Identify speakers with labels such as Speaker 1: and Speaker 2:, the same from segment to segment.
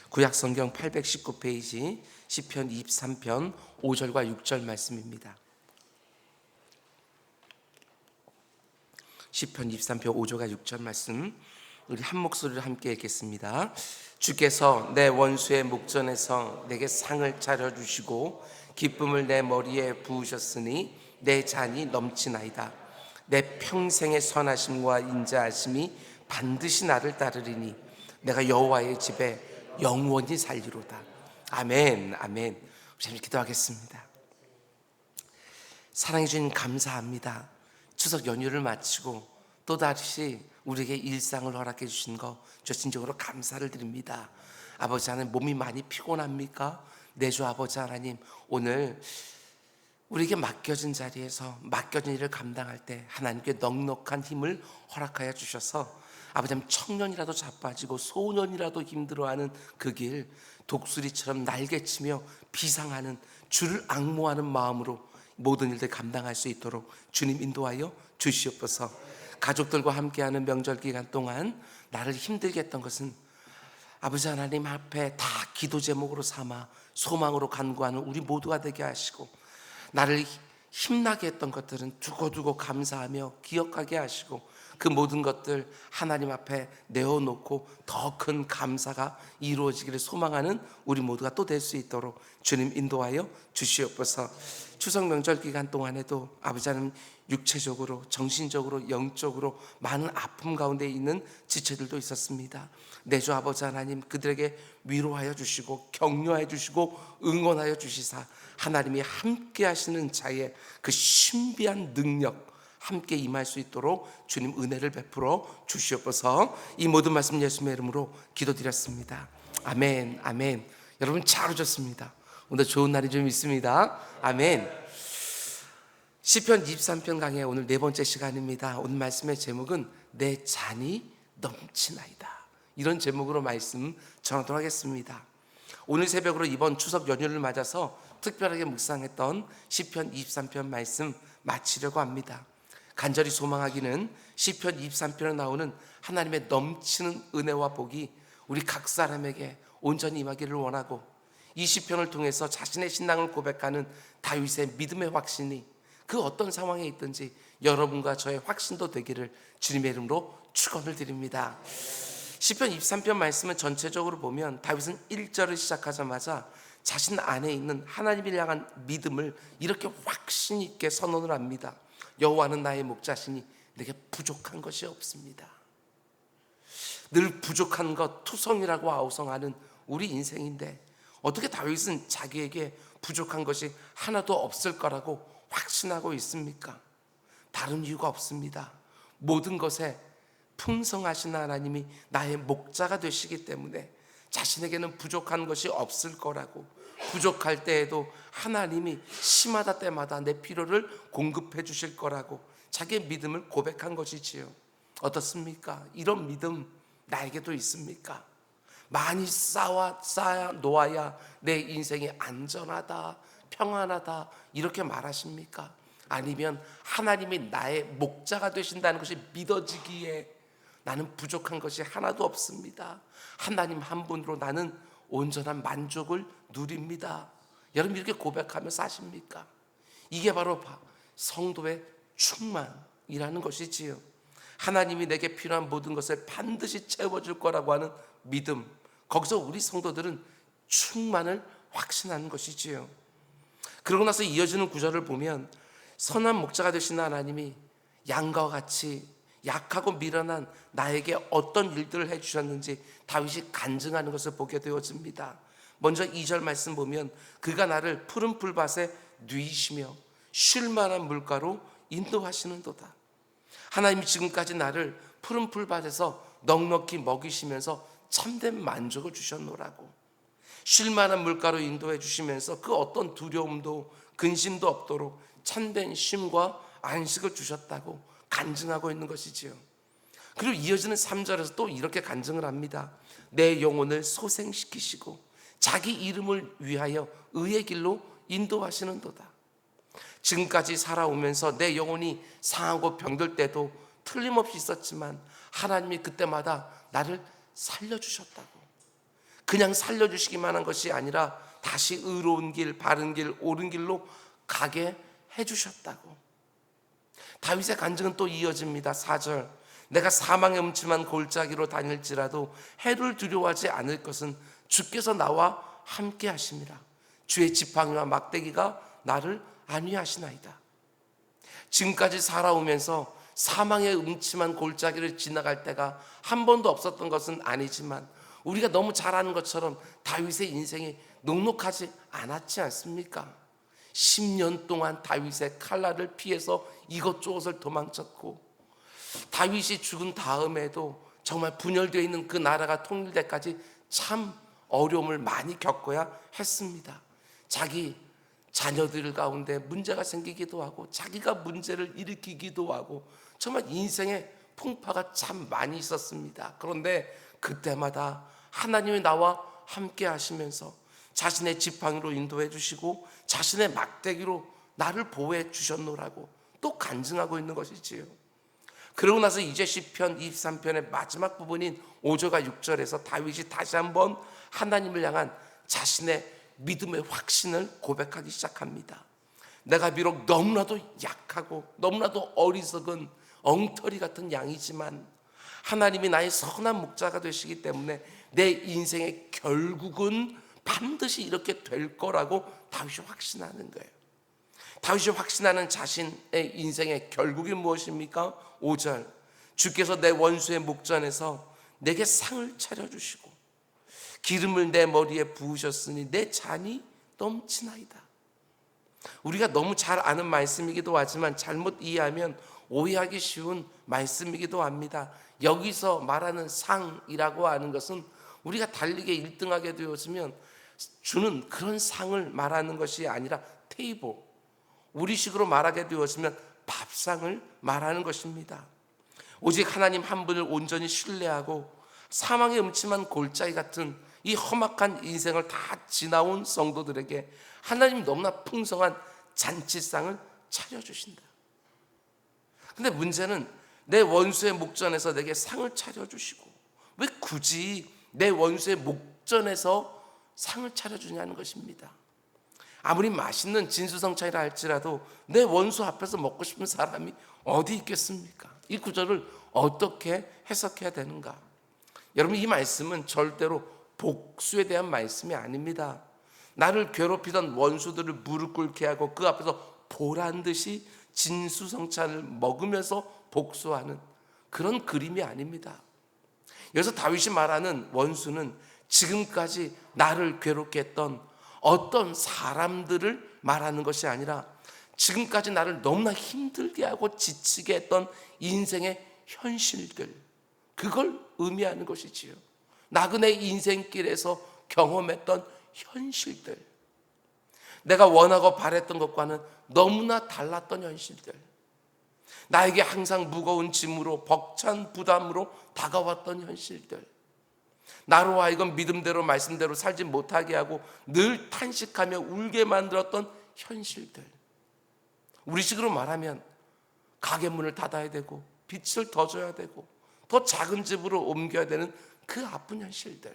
Speaker 1: 구약성경 819페이지 시편 23편 5절과 6절 말씀입니다. 시편 23편 5절과 6절 말씀 우리 한 목소리로 함께 읽겠습니다. 주께서 내 원수의 목전에서 내게 상을 차려주시고 기쁨을 내 머리에 부으셨으니 내 잔이 넘치나이다. 내 평생의 선하심과 인자하심이 반드시 나를 따르리니 내가 여호와의 집에 영원히 살리로다. 아멘. 아멘. 우리 기도하겠습니다. 사랑해 주님 감사합니다. 추석 연휴를 마치고 또다시 우리에게 일상을 허락해 주신 거 저 진정으로 감사를 드립니다. 아버지 하나님, 몸이 많이 피곤합니까? 내 주 아버지 하나님, 오늘 우리에게 맡겨진 자리에서 맡겨진 일을 감당할 때 하나님께 넉넉한 힘을 허락하여 주셔서 아버지 하나님, 청년이라도 자빠지고 소년이라도 힘들어하는 그 길 독수리처럼 날개치며 비상하는 주를 앙모하는 마음으로 모든 일들 감당할 수 있도록 주님 인도하여 주시옵소서. 가족들과 함께하는 명절 기간 동안 나를 힘들게 했던 것은 아버지 하나님 앞에 다 기도 제목으로 삼아 소망으로 간구하는 우리 모두가 되게 하시고, 나를 힘나게 했던 것들은 두고두고 감사하며 기억하게 하시고, 그 모든 것들 하나님 앞에 내어놓고 더 큰 감사가 이루어지기를 소망하는 우리 모두가 또 될 수 있도록 주님 인도하여 주시옵소서. 추석 명절 기간 동안에도 아버지 하나님, 육체적으로 정신적으로 영적으로 많은 아픔 가운데 있는 지체들도 있었습니다. 내 주 아버지 하나님, 그들에게 위로하여 주시고 격려해 주시고 응원하여 주시사 하나님이 함께 하시는 자의 그 신비한 능력 함께 임할 수 있도록 주님 은혜를 베풀어 주시옵소서. 이 모든 말씀 예수님의 이름으로 기도드렸습니다. 아멘. 아멘. 여러분 잘 오셨습니다. 오늘 좋은 날이 좀 있습니다. 아멘. 시편 23편 강의 오늘 네 번째 시간입니다. 오늘 말씀의 제목은 내 잔이 넘치나이다. 이런 제목으로 말씀 전하도록 하겠습니다. 오늘 새벽으로 이번 추석 연휴를 맞아서 특별하게 묵상했던 시편 23편 말씀 마치려고 합니다. 간절히 소망하기는 시편 23편에 나오는 하나님의 넘치는 은혜와 복이 우리 각 사람에게 온전히 임하기를 원하고, 이 시편을 통해서 자신의 신앙을 고백하는 다윗의 믿음의 확신이 그 어떤 상황에 있든지 여러분과 저의 확신도 되기를 주님의 이름으로 축원을 드립니다. 시편 23편 말씀은 전체적으로 보면 다윗은 1절을 시작하자마자 자신 안에 있는 하나님을 향한 믿음을 이렇게 확신 있게 선언을 합니다. 여호와는 나의 목자시니 내게 부족한 것이 없습니다. 늘 부족한 것, 투성이라고 아우성하는 우리 인생인데 어떻게 다윗은 자기에게 부족한 것이 하나도 없을 거라고 확신하고 있습니까? 다른 이유가 없습니다. 모든 것에 풍성하신 하나님이 나의 목자가 되시기 때문에 자신에게는 부족한 것이 없을 거라고, 부족할 때에도 하나님이 심하다 때마다 내 필요를 공급해 주실 거라고 자기의 믿음을 고백한 것이지요. 어떻습니까? 이런 믿음 나에게도 있습니까? 많이 쌓아 놓아야 내 인생이 안전하다, 평안하다 이렇게 말하십니까? 아니면 하나님이 나의 목자가 되신다는 것이 믿어지기에 나는 부족한 것이 하나도 없습니다, 하나님 한 분으로 나는 온전한 만족을 누립니다, 여러분 이렇게 고백하며 사십니까? 이게 바로 성도의 충만이라는 것이지요. 하나님이 내게 필요한 모든 것을 반드시 채워줄 거라고 하는 믿음, 거기서 우리 성도들은 충만을 확신하는 것이지요. 그러고 나서 이어지는 구절을 보면 선한 목자가 되시는 하나님이 양과 같이 약하고 미련한 나에게 어떤 일들을 해주셨는지 다윗이 간증하는 것을 보게 되어집니다. 먼저 2절 말씀 보면 그가 나를 푸른 풀밭에 누이시며 쉴 만한 물가로 인도하시는도다. 하나님이 지금까지 나를 푸른 풀밭에서 넉넉히 먹이시면서 참된 만족을 주셨노라고, 쉴 만한 물가로 인도해 주시면서 그 어떤 두려움도 근심도 없도록 참된 쉼과 안식을 주셨다고 간증하고 있는 것이지요. 그리고 이어지는 3절에서 또 이렇게 간증을 합니다. 내 영혼을 소생시키시고 자기 이름을 위하여 의의 길로 인도하시는도다. 지금까지 살아오면서 내 영혼이 상하고 병들 때도 틀림없이 있었지만 하나님이 그때마다 나를 살려주셨다고, 그냥 살려주시기만 한 것이 아니라 다시 의로운 길, 바른 길, 옳은 길로 가게 해주셨다고. 다윗의 간증은 또 이어집니다. 4절, 내가 사망의 음침한 골짜기로 다닐지라도 해를 두려워하지 않을 것은 주께서 나와 함께 하심이라. 주의 지팡이와 막대기가 나를 안위하시나이다. 지금까지 살아오면서 사망의 음침한 골짜기를 지나갈 때가 한 번도 없었던 것은 아니지만 우리가 너무 잘 아는 것처럼 다윗의 인생이 녹록하지 않았지 않습니까? 10년 동안 다윗의 칼날을 피해서 이것저것을 도망쳤고, 다윗이 죽은 다음에도 정말 분열되어 있는 그 나라가 통일될 때까지 참 어려움을 많이 겪어야 했습니다. 자기 자녀들 가운데 문제가 생기기도 하고 자기가 문제를 일으키기도 하고 정말 인생의 풍파가 참 많이 있었습니다. 그런데 그때마다 하나님이 나와 함께 하시면서 자신의 지팡이로 인도해 주시고 자신의 막대기로 나를 보호해 주셨노라고 또 간증하고 있는 것이지요. 그러고 나서 이제 시편 23편의 마지막 부분인 5절과 6절에서 다윗이 다시 한번 하나님을 향한 자신의 믿음의 확신을 고백하기 시작합니다. 내가 비록 너무나도 약하고 너무나도 어리석은 엉터리 같은 양이지만 하나님이 나의 선한 목자가 되시기 때문에 내 인생의 결국은 반드시 이렇게 될 거라고 다윗이 확신하는 거예요. 다윗이 확신하는 자신의 인생의 결국이 무엇입니까? 5절, 주께서 내 원수의 목전에서 내게 상을 차려주시고 기름을 내 머리에 부으셨으니 내 잔이 넘치나이다. 우리가 너무 잘 아는 말씀이기도 하지만 잘못 이해하면 오해하기 쉬운 말씀이기도 합니다. 여기서 말하는 상이라고 하는 것은 우리가 달리게 1등하게 되었으면 주는 그런 상을 말하는 것이 아니라 테이블, 우리식으로 말하게 되었으면 밥상을 말하는 것입니다. 오직 하나님 한 분을 온전히 신뢰하고 사망의 음침한 골짜기 같은 이 험악한 인생을 다 지나온 성도들에게 하나님이 너무나 풍성한 잔치상을 차려주신다. 근데 문제는 내 원수의 목전에서 내게 상을 차려주시고 왜 굳이 내 원수의 목전에서 상을 차려주냐는 것입니다. 아무리 맛있는 진수성찬이라 할지라도 내 원수 앞에서 먹고 싶은 사람이 어디 있겠습니까? 이 구절을 어떻게 해석해야 되는가? 여러분, 이 말씀은 절대로 복수에 대한 말씀이 아닙니다. 나를 괴롭히던 원수들을 무릎 꿇게 하고 그 앞에서 보란 듯이 진수성찬을 먹으면서 복수하는 그런 그림이 아닙니다. 여기서 다윗이 말하는 원수는 지금까지 나를 괴롭게 했던 어떤 사람들을 말하는 것이 아니라 지금까지 나를 너무나 힘들게 하고 지치게 했던 인생의 현실들, 그걸 의미하는 것이지요. 나그네 인생길에서 경험했던 현실들, 내가 원하고 바랬던 것과는 너무나 달랐던 현실들, 나에게 항상 무거운 짐으로 벅찬 부담으로 다가왔던 현실들, 나로 하여금 믿음대로 말씀대로 살지 못하게 하고 늘 탄식하며 울게 만들었던 현실들, 우리식으로 말하면 가게 문을 닫아야 되고 빛을 더 줘야 되고 더 작은 집으로 옮겨야 되는 그 아픈 현실들,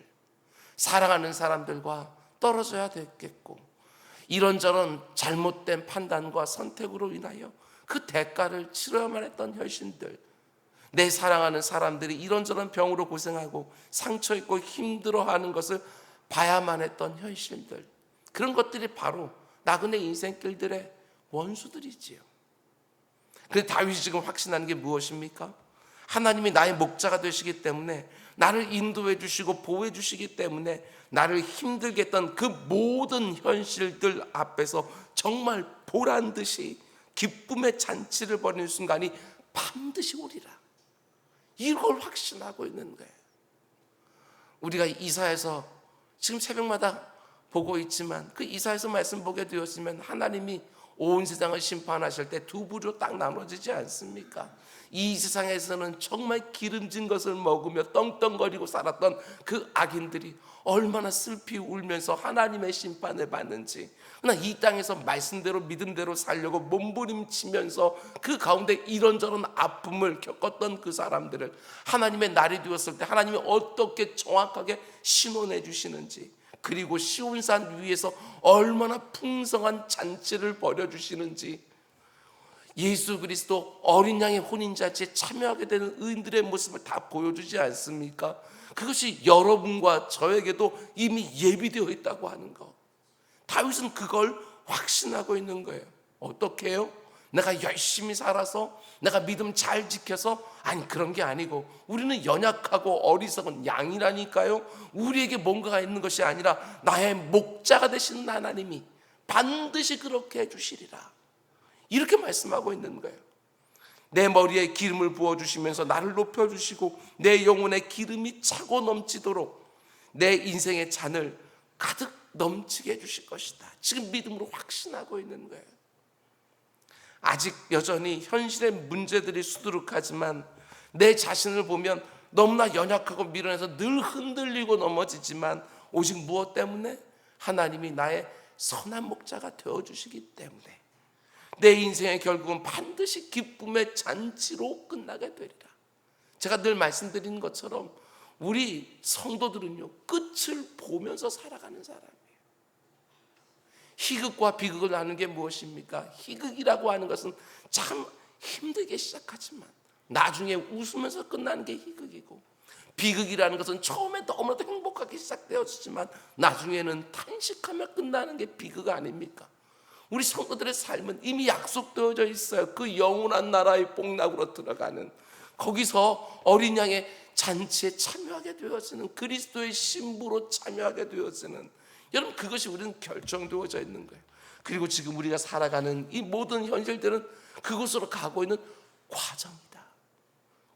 Speaker 1: 사랑하는 사람들과 떨어져야 되겠고 이런저런 잘못된 판단과 선택으로 인하여 그 대가를 치러야만 했던 현실들, 내 사랑하는 사람들이 이런저런 병으로 고생하고 상처 입고 힘들어하는 것을 봐야만 했던 현실들, 그런 것들이 바로 나그네 인생길들의 원수들이지요. 그런데 다윗이 지금 확신하는 게 무엇입니까? 하나님이 나의 목자가 되시기 때문에 나를 인도해 주시고 보호해 주시기 때문에 나를 힘들게 했던 그 모든 현실들 앞에서 정말 보란 듯이 기쁨의 잔치를 벌이는 순간이 반드시 오리라, 이걸 확신하고 있는 거예요. 우리가 이사에서 지금 새벽마다 보고 있지만 그 이사에서 말씀 보게 되었으면 하나님이 온 세상을 심판하실 때 두 부류로 딱 나눠지지 않습니까? 이 세상에서는 정말 기름진 것을 먹으며 떵떵거리고 살았던 그 악인들이 얼마나 슬피 울면서 하나님의 심판을 받는지, 그러나 이 땅에서 말씀대로 믿음대로 살려고 몸부림치면서 그 가운데 이런저런 아픔을 겪었던 그 사람들을 하나님의 날이 되었을 때 하나님이 어떻게 정확하게 신원해 주시는지, 그리고 시온산 위에서 얼마나 풍성한 잔치를 벌여주시는지, 예수 그리스도 어린 양의 혼인잔치에 참여하게 되는 의인들의 모습을 다 보여주지 않습니까? 그것이 여러분과 저에게도 이미 예비되어 있다고 하는 것, 다윗은 그걸 확신하고 있는 거예요. 어떻게 해요? 내가 열심히 살아서, 내가 믿음 잘 지켜서, 아니 그런 게 아니고 우리는 연약하고 어리석은 양이라니까요. 우리에게 뭔가가 있는 것이 아니라 나의 목자가 되시는 하나님이 반드시 그렇게 해주시리라, 이렇게 말씀하고 있는 거예요. 내 머리에 기름을 부어주시면서 나를 높여주시고 내 영혼에 기름이 차고 넘치도록 내 인생의 잔을 가득 넘치게 해주실 것이다. 지금 믿음으로 확신하고 있는 거예요. 아직 여전히 현실의 문제들이 수두룩하지만 내 자신을 보면 너무나 연약하고 미련해서 늘 흔들리고 넘어지지만, 오직 무엇 때문에? 하나님이 나의 선한 목자가 되어주시기 때문에 내 인생의 결국은 반드시 기쁨의 잔치로 끝나게 되리라. 제가 늘 말씀드리는 것처럼 우리 성도들은요, 끝을 보면서 살아가는 사람이에요. 희극과 비극을 나누는 게 무엇입니까? 희극이라고 하는 것은 참 힘들게 시작하지만 나중에 웃으면서 끝나는 게 희극이고, 비극이라는 것은 처음에 너무나도 행복하게 시작되었지만 나중에는 탄식하며 끝나는 게 비극 아닙니까? 우리 성도들의 삶은 이미 약속되어져 있어요. 그 영원한 나라의 복락으로 들어가는, 거기서 어린 양의 잔치에 참여하게 되어지는, 그리스도의 신부로 참여하게 되어지는, 여러분 그것이 우리는 결정되어져 있는 거예요. 그리고 지금 우리가 살아가는 이 모든 현실들은 그곳으로 가고 있는 과정이다.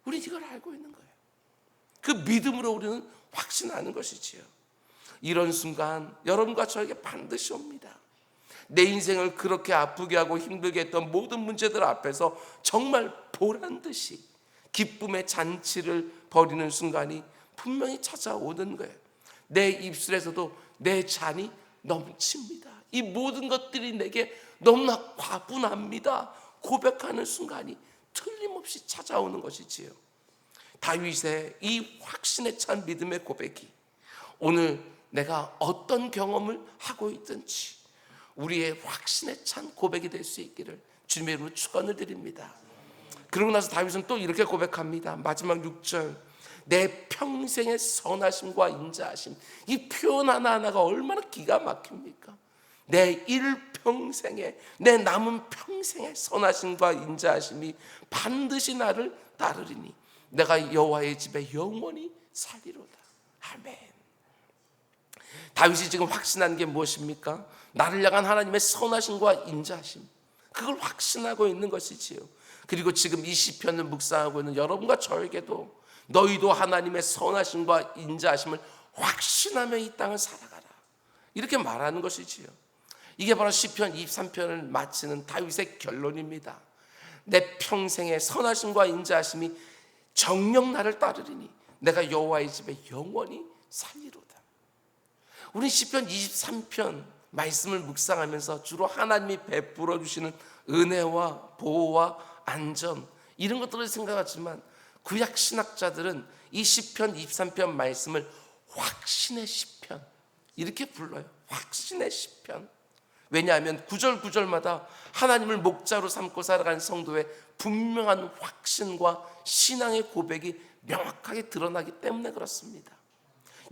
Speaker 1: 우리 이걸 알고 있는 거예요. 그 믿음으로 우리는 확신하는 것이지요. 이런 순간 여러분과 저에게 반드시 옵니다. 내 인생을 그렇게 아프게 하고 힘들게 했던 모든 문제들 앞에서 정말 보란듯이 기쁨의 잔치를 벌이는 순간이 분명히 찾아오는 거예요. 내 입술에서도 내 잔이 넘칩니다. 이 모든 것들이 내게 너무나 과분합니다. 고백하는 순간이 틀림없이 찾아오는 것이지요. 다윗의 이 확신에 찬 믿음의 고백이 오늘 내가 어떤 경험을 하고 있든지 우리의 확신에 찬 고백이 될 수 있기를 주님의 이름으로 축원을 드립니다. 그러고 나서 다윗은 또 이렇게 고백합니다. 마지막 6절, 내 평생의 선하심과 인자하심. 이 표현 하나하나가 얼마나 기가 막힙니까? 내 일평생에, 내 남은 평생의 선하심과 인자하심이 반드시 나를 따르리니 내가 여호와의 집에 영원히 살리로다. 아멘. 다윗이 지금 확신한 게 무엇입니까? 나를 향한 하나님의 선하심과 인자하심, 그걸 확신하고 있는 것이지요. 그리고 지금 이 시편을 묵상하고 있는 여러분과 저에게도 너희도 하나님의 선하심과 인자하심을 확신하며 이 땅을 살아가라, 이렇게 말하는 것이지요. 이게 바로 시편 23편을 마치는 다윗의 결론입니다. 내 평생의 선하심과 인자하심이 정녕 나를 따르리니 내가 여호와의 집에 영원히 살리로다. 우리 시편 23편 말씀을 묵상하면서 주로 하나님이 베풀어 주시는 은혜와 보호와 안전, 이런 것들을 생각하지만 구약 신학자들은 이 시편 23편 말씀을 확신의 시편 이렇게 불러요. 확신의 시편. 왜냐하면 구절 구절마다 하나님을 목자로 삼고 살아가는 성도의 분명한 확신과 신앙의 고백이 명확하게 드러나기 때문에 그렇습니다.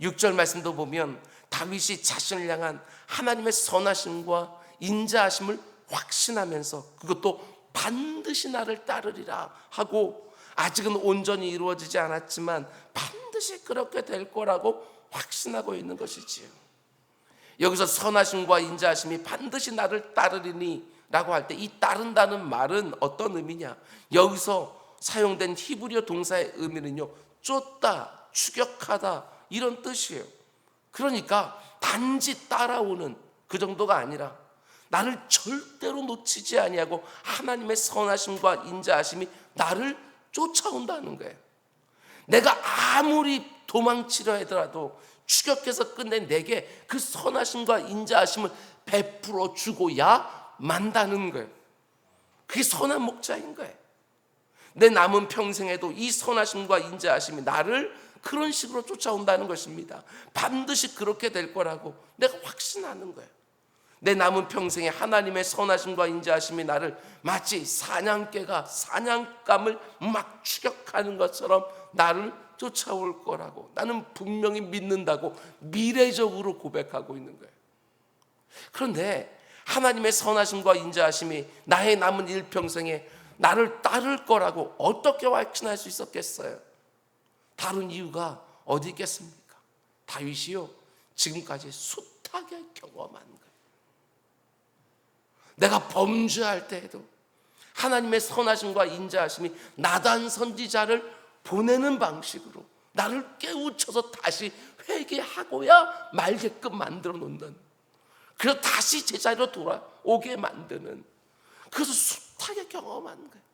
Speaker 1: 6절 말씀도 보면 다윗이 자신을 향한 하나님의 선하심과 인자하심을 확신하면서 그것도 반드시 나를 따르리라 하고, 아직은 온전히 이루어지지 않았지만 반드시 그렇게 될 거라고 확신하고 있는 것이지요. 여기서 선하심과 인자하심이 반드시 나를 따르리니 라고 할 때 이 따른다는 말은 어떤 의미냐? 여기서 사용된 히브리어 동사의 의미는요, 쫓다, 추격하다, 이런 뜻이에요. 그러니까 단지 따라오는 그 정도가 아니라 나를 절대로 놓치지 아니하고 하나님의 선하심과 인자하심이 나를 쫓아온다는 거예요. 내가 아무리 도망치려 하더라도 추격해서 끝낸 내게 그 선하심과 인자하심을 베풀어 주고야 만다는 거예요. 그게 선한 목자인 거예요. 내 남은 평생에도 이 선하심과 인자하심이 나를 그런 식으로 쫓아온다는 것입니다. 반드시 그렇게 될 거라고 내가 확신하는 거예요. 내 남은 평생에 하나님의 선하심과 인자하심이 나를 마치 사냥개가 사냥감을 막 추격하는 것처럼 나를 쫓아올 거라고 나는 분명히 믿는다고 미래적으로 고백하고 있는 거예요. 그런데 하나님의 선하심과 인자하심이 나의 남은 일평생에 나를 따를 거라고 어떻게 확신할 수 있었겠어요? 다른 이유가 어디 있겠습니까? 다윗이요, 지금까지 숱하게 경험한 거예요. 내가 범죄할 때에도 하나님의 선하심과 인자하심이 나단 선지자를 보내는 방식으로 나를 깨우쳐서 다시 회개하고야 말게끔 만들어 놓는, 그래서 다시 제자리로 돌아오게 만드는, 그래서 숱하게 경험한 거예요.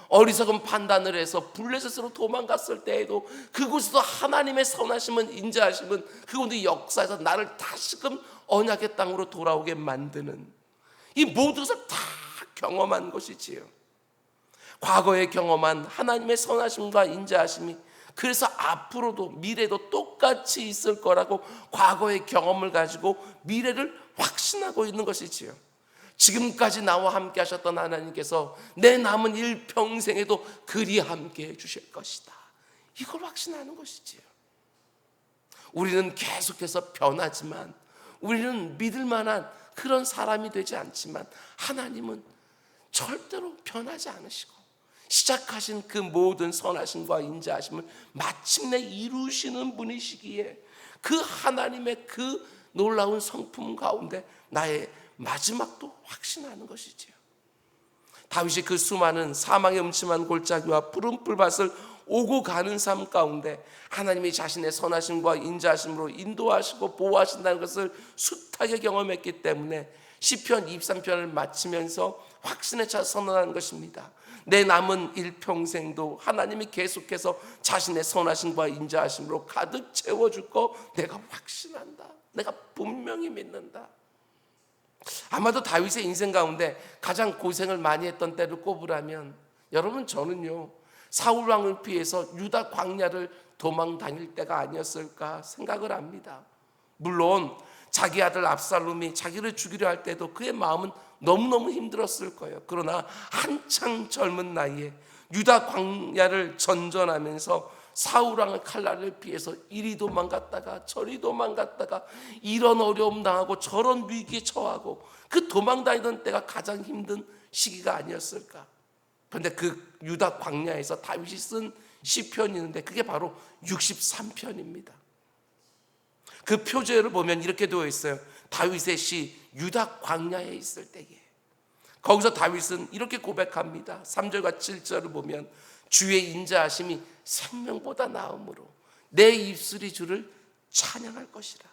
Speaker 1: 어리석은 판단을 해서 블레셋으로 도망갔을 때에도 그곳에서 하나님의 선하심은 인자하심은 그곳의 역사에서 나를 다시금 언약의 땅으로 돌아오게 만드는, 이 모든 것을 다 경험한 것이지요. 과거에 경험한 하나님의 선하심과 인자하심이 그래서 앞으로도 미래도 똑같이 있을 거라고 과거의 경험을 가지고 미래를 확신하고 있는 것이지요. 지금까지 나와 함께 하셨던 하나님께서 내 남은 일평생에도 그리 함께 해 주실 것이다, 이걸 확신하는 것이지요. 우리는 계속해서 변하지만, 우리는 믿을 만한 그런 사람이 되지 않지만, 하나님은 절대로 변하지 않으시고 시작하신 그 모든 선하심과 인자하심을 마침내 이루시는 분이시기에 그 하나님의 그 놀라운 성품 가운데 나의 마지막도 확신하는 것이지요. 다윗이 그 수많은 사망의 음침한 골짜기와 푸른 풀밭을 오고 가는 삶 가운데 하나님이 자신의 선하심과 인자하심으로 인도하시고 보호하신다는 것을 숱하게 경험했기 때문에 시편 23편을 마치면서 확신에 차 선언하는 것입니다. 내 남은 일평생도 하나님이 계속해서 자신의 선하심과 인자하심으로 가득 채워줄 거 내가 확신한다, 내가 분명히 믿는다. 아마도 다윗의 인생 가운데 가장 고생을 많이 했던 때를 꼽으라면, 여러분, 저는요, 사울 왕을 피해서 유다 광야를 도망 다닐 때가 아니었을까 생각을 합니다. 물론 자기 아들 압살롬이 자기를 죽이려 할 때도 그의 마음은 너무너무 힘들었을 거예요. 그러나 한창 젊은 나이에 유다 광야를 전전하면서 사울 왕의 칼날을 피해서 이리 도망갔다가 저리 도망갔다가 이런 어려움 당하고 저런 위기에 처하고 그 도망 다니던 때가 가장 힘든 시기가 아니었을까. 그런데 그 유다 광야에서 다윗이 쓴 시편이 있는데 그게 바로 63편입니다. 그 표제를 보면 이렇게 되어 있어요. 다윗의 시 유다 광야에 있을 때에. 거기서 다윗은 이렇게 고백합니다. 3절과 7절을 보면 주의 인자하심이 생명보다 나음으로 내 입술이 주를 찬양할 것이라.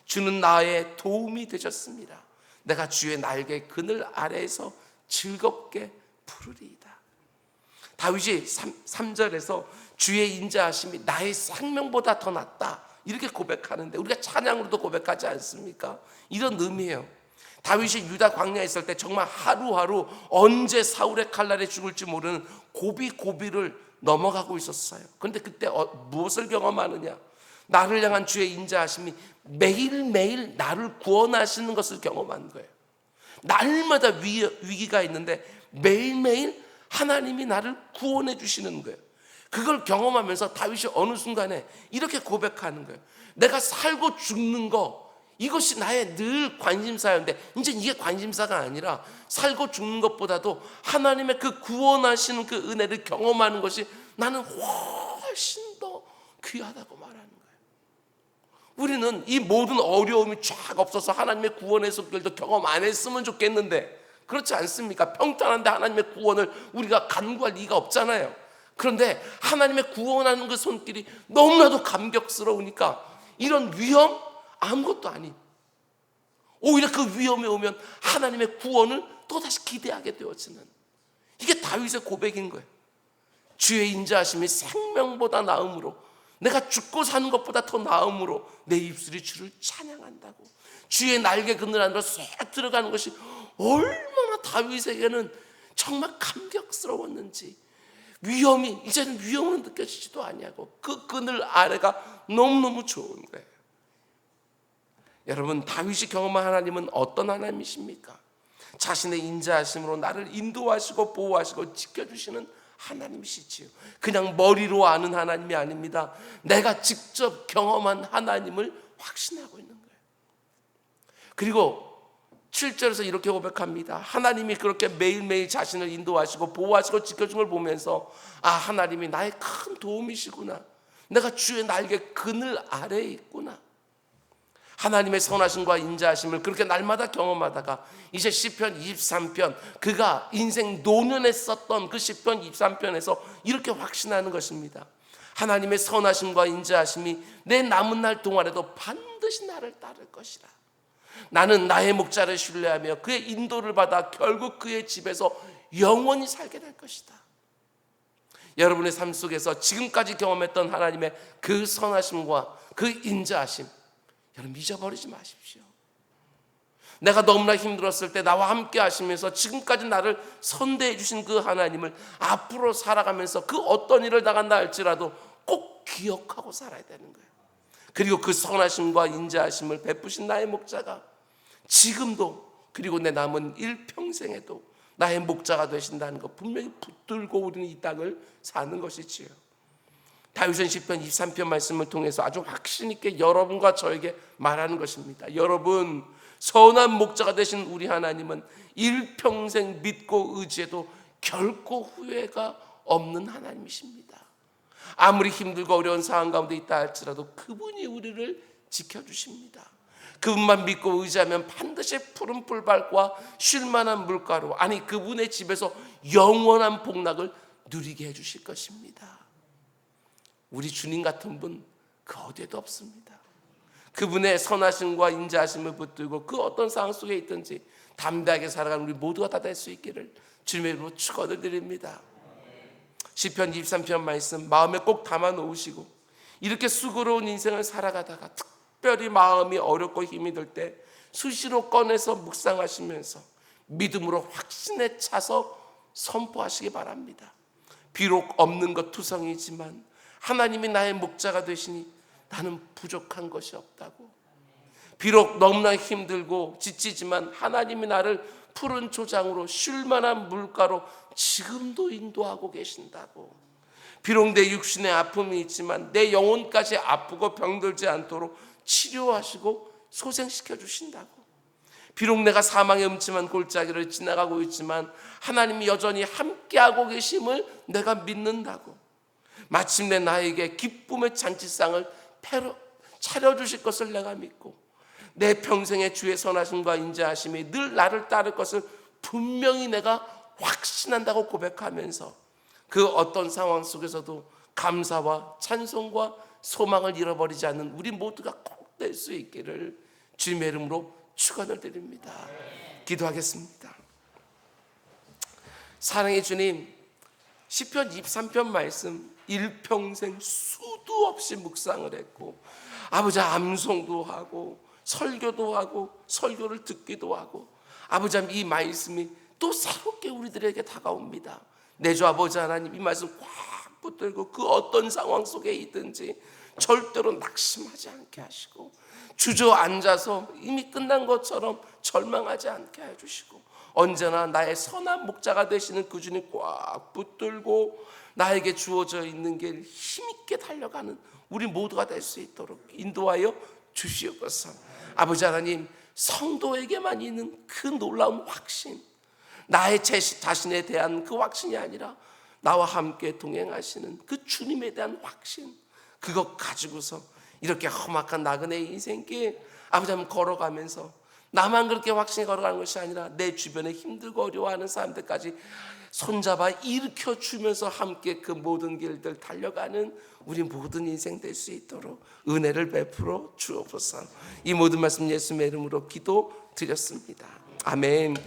Speaker 1: 주는 나의 도움이 되셨습니다. 내가 주의 날개 그늘 아래에서 즐겁게 부르리이다. 다윗이 3절에서 주의 인자하심이 나의 생명보다 더 낫다, 이렇게 고백하는데 우리가 찬양으로도 고백하지 않습니까? 이런 의미예요. 다윗이 유다 광야에 있을 때 정말 하루하루 언제 사울의 칼날에 죽을지 모르는 고비고비를 넘어가고 있었어요. 그런데 그때 무엇을 경험하느냐? 나를 향한 주의 인자하심이 매일매일 나를 구원하시는 것을 경험한 거예요. 날마다 위기가 있는데 매일매일 하나님이 나를 구원해 주시는 거예요. 그걸 경험하면서 다윗이 어느 순간에 이렇게 고백하는 거예요. 내가 살고 죽는 거, 이것이 나의 늘 관심사였는데 이제 이게 관심사가 아니라 살고 죽는 것보다도 하나님의 그 구원하시는 그 은혜를 경험하는 것이 나는 훨씬 더 귀하다고 말하는 거예요. 우리는 이 모든 어려움이 쫙 없어서 하나님의 구원의 손길도 경험 안 했으면 좋겠는데 그렇지 않습니까? 평탄한데 하나님의 구원을 우리가 간구할 리가 없잖아요. 그런데 하나님의 구원하는 그 손길이 너무나도 감격스러우니까 이런 위험 아무것도 아닌, 오히려 그 위험에 오면 하나님의 구원을 또다시 기대하게 되어지는, 이게 다윗의 고백인 거예요. 주의 인자하심이 생명보다 나음으로, 내가 죽고 사는 것보다 더 나음으로 내 입술이 주를 찬양한다고. 주의 날개 그늘 안으로 쏙 들어가는 것이 얼마나 다윗에게는 정말 감격스러웠는지, 위험이 이제는 위험은 느껴지지도 아니하고 그 그늘 아래가 너무너무 좋은 거예요. 여러분, 다윗이 경험한 하나님은 어떤 하나님이십니까? 자신의 인자하심으로 나를 인도하시고 보호하시고 지켜주시는 하나님이시지요. 그냥 머리로 아는 하나님이 아닙니다. 내가 직접 경험한 하나님을 확신하고 있는 거예요. 그리고 7절에서 이렇게 고백합니다. 하나님이 그렇게 매일매일 자신을 인도하시고 보호하시고 지켜준 걸 보면서, 아, 하나님이 나의 큰 도움이시구나, 내가 주의 날개 그늘 아래에 있구나. 하나님의 선하심과 인자하심을 그렇게 날마다 경험하다가 이제 시편 23편, 그가 인생 노년에 썼던 그 시편 23편에서 이렇게 확신하는 것입니다. 하나님의 선하심과 인자하심이 내 남은 날 동안에도 반드시 나를 따를 것이라. 나는 나의 목자를 신뢰하며 그의 인도를 받아 결국 그의 집에서 영원히 살게 될 것이다. 여러분의 삶 속에서 지금까지 경험했던 하나님의 그 선하심과 그 인자하심, 여러분 잊어버리지 마십시오. 내가 너무나 힘들었을 때 나와 함께 하시면서 지금까지 나를 선대해 주신 그 하나님을 앞으로 살아가면서 그 어떤 일을 당한다 할지라도 꼭 기억하고 살아야 되는 거예요. 그리고 그 선하심과 인자하심을 베푸신 나의 목자가 지금도, 그리고 내 남은 일평생에도 나의 목자가 되신다는 것 분명히 붙들고 우리는 이 땅을 사는 것이지요. 다윗은 시편 23편 말씀을 통해서 아주 확신 있게 여러분과 저에게 말하는 것입니다. 여러분, 선한 목자가 되신 우리 하나님은 일평생 믿고 의지해도 결코 후회가 없는 하나님이십니다. 아무리 힘들고 어려운 상황 가운데 있다 할지라도 그분이 우리를 지켜주십니다. 그분만 믿고 의지하면 반드시 푸른 풀밭과 쉴만한 물가로, 아니 그분의 집에서 영원한 복락을 누리게 해주실 것입니다. 우리 주님 같은 분 그 어디에도 없습니다. 그분의 선하심과 인자하심을 붙들고 그 어떤 상황 속에 있든지 담대하게 살아가는 우리 모두가 다 될 수 있기를 주님의 이름으로 축원을 드립니다. 시편 23편 말씀 마음에 꼭 담아 놓으시고, 이렇게 수고로운 인생을 살아가다가 특별히 마음이 어렵고 힘이 들 때 수시로 꺼내서 묵상하시면서 믿음으로 확신에 차서 선포하시기 바랍니다. 비록 없는 것 투성이지만 하나님이 나의 목자가 되시니 나는 부족한 것이 없다고. 비록 너무나 힘들고 지치지만 하나님이 나를 푸른 초장으로 쉴만한 물가로 지금도 인도하고 계신다고. 비록 내 육신에 아픔이 있지만 내 영혼까지 아프고 병들지 않도록 치료하시고 소생시켜 주신다고. 비록 내가 사망의 음침한 골짜기를 지나가고 있지만 하나님이 여전히 함께하고 계심을 내가 믿는다고. 마침내 나에게 기쁨의 잔치상을 차려주실 것을 내가 믿고, 내 평생의 주의 선하심과 인자하심이 늘 나를 따를 것을 분명히 내가 확신한다고 고백하면서 그 어떤 상황 속에서도 감사와 찬송과 소망을 잃어버리지 않는 우리 모두가 꼭 될 수 있기를 주님의 이름으로 축원을 드립니다. 기도하겠습니다. 사랑의 주님, 시편 23편 말씀 일평생 수도 없이 묵상을 했고, 아버지 암송도 하고 설교도 하고 설교를 듣기도 하고, 아버지 이 말씀이 또 새롭게 우리들에게 다가옵니다. 내 주 아버지 하나님, 이 말씀 꽉 붙들고 그 어떤 상황 속에 있든지 절대로 낙심하지 않게 하시고, 주저앉아서 이미 끝난 것처럼 절망하지 않게 해주시고, 언제나 나의 선한 목자가 되시는 그 주님 꽉 붙들고 나에게 주어져 있는 길 힘있게 달려가는 우리 모두가 될 수 있도록 인도하여 주시옵소서. 아버지 하나님, 성도에게만 있는 그 놀라운 확신, 나의 자신에 대한 그 확신이 아니라 나와 함께 동행하시는 그 주님에 대한 확신, 그것 가지고서 이렇게 험악한 나그네의 인생길 아버지 한번 걸어가면서 나만 그렇게 확신에 걸어가는 것이 아니라 내 주변에 힘들고 어려워하는 사람들까지 손잡아 일으켜주면서 함께 그 모든 길들 달려가는 우리 모든 인생 될 수 있도록 은혜를 베풀어 주옵소서. 이 모든 말씀 예수님의 이름으로 기도 드렸습니다. 아멘.